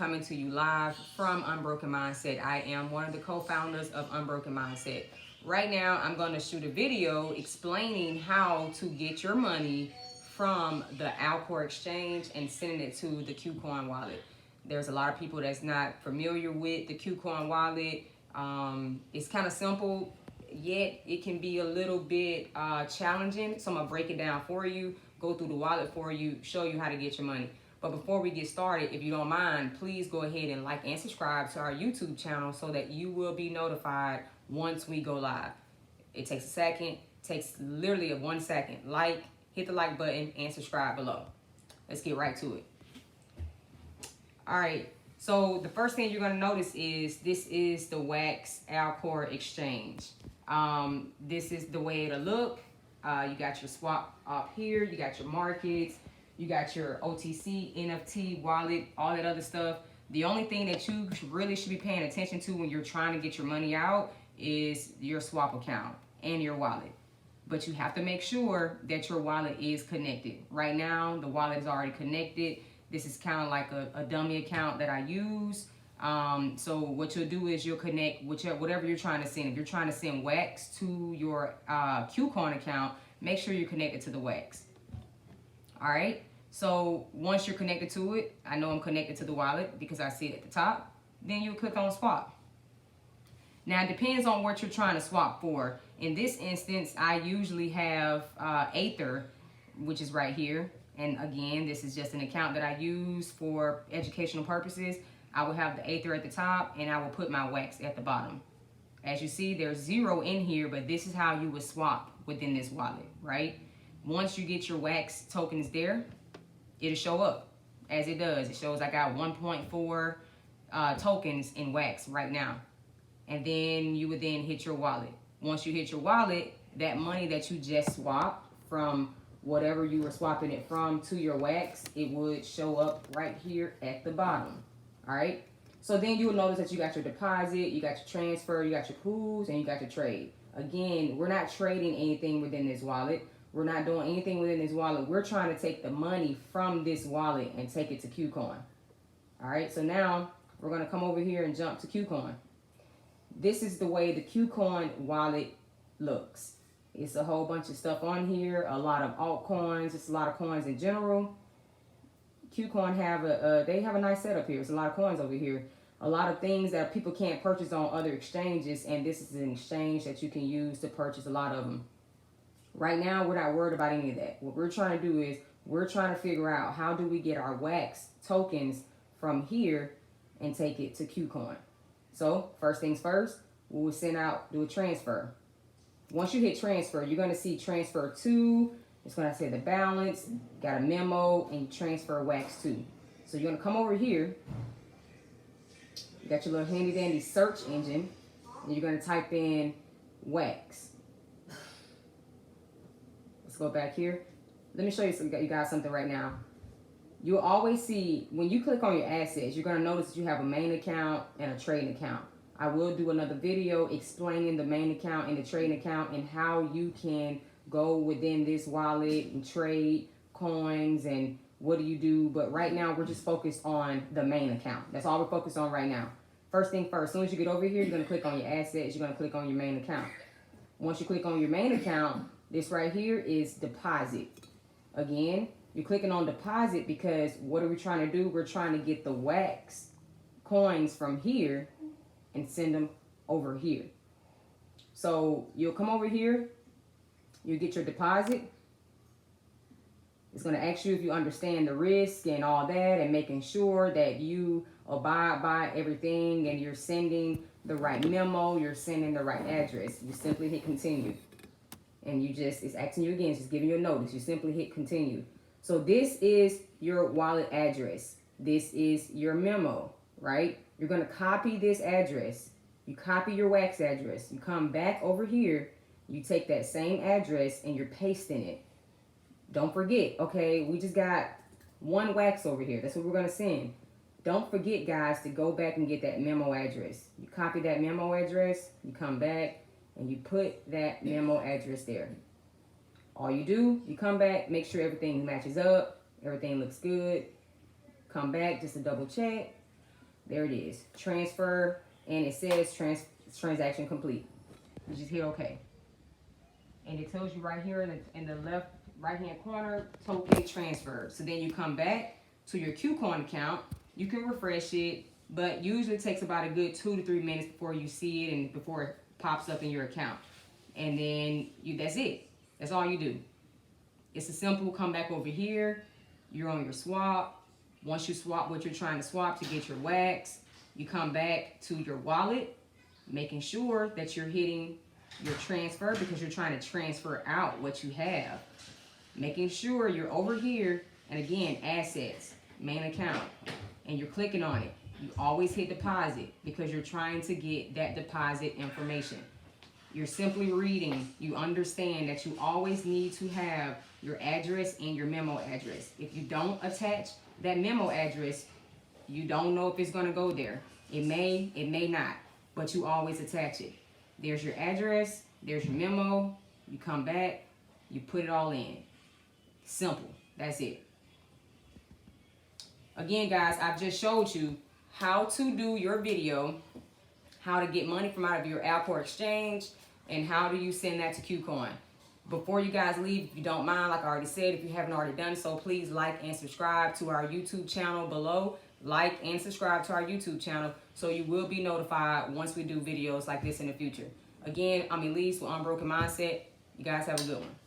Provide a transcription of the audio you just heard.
coming to you live from Unbroken Mindset. I am one of the co-founders of Unbroken Mindset. Right now, I'm going to shoot a video explaining how to get your money from the Kucoin Exchange and sending it to the Kucoin wallet. There's a lot of people that's not familiar with the Kucoin wallet. It's kind of simple, yet it can be a little bit challenging. So I'm going to break it down for you, go through the wallet for you, show you how to get your money. But before we get started, if you don't mind, please go ahead and like and subscribe to our YouTube channel so that you will be notified once we go live. It takes a second, takes literally 1 second. Like, hit the like button and subscribe below. Let's get right to it. All right, so the first thing you're gonna notice is this is the Kucoin Exchange. This is the way it'll look. You got your swap up here, you got your markets, you got your OTC, NFT, wallet, all that other stuff. The only thing that you really should be paying attention to when you're trying to get your money out is your swap account and your wallet. But you have to make sure that your wallet is connected. Right now, the wallet is already connected. This is kind of like a dummy account that I use. So what you'll do is you'll connect whatever you're trying to send. If you're trying to send WAX to your Kucoin account, make sure you're connected to the WAX. All right, so once you're connected to it, I know I'm connected to the wallet because I see it at the top, then you click on swap. Now it depends on what you're trying to swap for. In this instance, I usually have Aether, which is right here. And again, this is just an account that I use for educational purposes. I will have the Aether at the top and I will put my WAX at the bottom. As you see, there's 0 in here, but this is how you would swap within this wallet, right? Once you get your WAX tokens there, it'll show up as it does. It shows I got 1.4 tokens in WAX right now. And then you would then hit your wallet. Once you hit your wallet, that money that you just swapped from whatever you were swapping it from to your WAX, it would show up right here at the bottom. All right. So then you will notice that you got your deposit, you got your transfer, you got your pools, and you got your trade. Again, we're not trading anything within this wallet. We're not doing anything within this wallet. We're trying to take the money from this wallet and take it to Kucoin. All right, so now we're going to come over here and jump to Kucoin. This is the way the Kucoin wallet looks. It's a whole bunch of stuff on here, a lot of altcoins, just a lot of coins in general. Kucoin they have a nice setup here. It's a lot of coins over here. A lot of things that people can't purchase on other exchanges, and this is an exchange that you can use to purchase a lot of them. Right now, we're not worried about any of that. What we're trying to do is we're trying to figure out how do we get our WAX tokens from here and take it to Kucoin. So first things first, we'll do a transfer. Once you hit transfer, you're going to see transfer to. It's going to say the balance, got a memo, and you transfer WAX to. So you're going to come over here. You got your little handy dandy search engine, and you're going to type in WAX. Go back here. Let me show you you guys something right now. You'll always see when you click on your assets, you're going to notice that you have a main account and a trading account. I will do another video explaining the main account and the trading account and how you can go within this wallet and trade coins and what do you do. But right now we're just focused on the main account. That's all we're focused on right now. First thing first, as soon as you get over here, you're going to click on your assets. You're going to click on your main account. Once you click on your main account, this right here is deposit. Again, you're clicking on deposit because what are we trying to do? We're trying to get the WAX coins from here and send them over here. So you'll come over here, you get your deposit. It's going to ask you if you understand the risk and all that and making sure that you abide by everything and you're sending the right memo, you're sending the right address. You simply hit continue. And it's asking you again, it's just giving you a notice. You simply hit continue. So this is your wallet address. This is your memo, right? You're going to copy this address. You copy your WAX address. You come back over here. You take that same address and you're pasting it. Don't forget, okay, we just got 1 WAX over here. That's what we're going to send. Don't forget, guys, to go back and get that memo address. You copy that memo address. You come back. And you put that memo address there. All you do, you come back, make sure everything matches up, everything looks good. Come back just to double check. There it is. Transfer, and it says transaction complete. You just hit OK. And it tells you right here in the left right-hand corner, token transfer. So then you come back to your Kucoin account. You can refresh it, but usually it takes about a good 2 to 3 minutes before you see it and before it pops up in your account. And then that's it. That's all you do. It's a simple, come back over here. You're on your swap. Once you swap what you're trying to swap to get your wax, you come back to your wallet, making sure that you're hitting your transfer because you're trying to transfer out what you have. Making sure you're over here, and again, assets, main account, and you're clicking on it. You always hit deposit because you're trying to get that deposit information. You're simply reading. You understand that you always need to have your address and your memo address. If you don't attach that memo address, you don't know if it's going to go there. It may not, but you always attach it. There's your address, there's your memo, you come back, you put it all in. Simple, that's it. Again, guys, I've just showed you how to do your video, how to get money from out of your Kucoin Exchange, and how do you send that to Kucoin. Before you guys leave, if you don't mind, like I already said, if you haven't already done so, please like and subscribe to our YouTube channel below. Like and subscribe to our YouTube channel so you will be notified once we do videos like this in the future. Again, I'm Elise with Unbroken Mindset. You guys have a good one.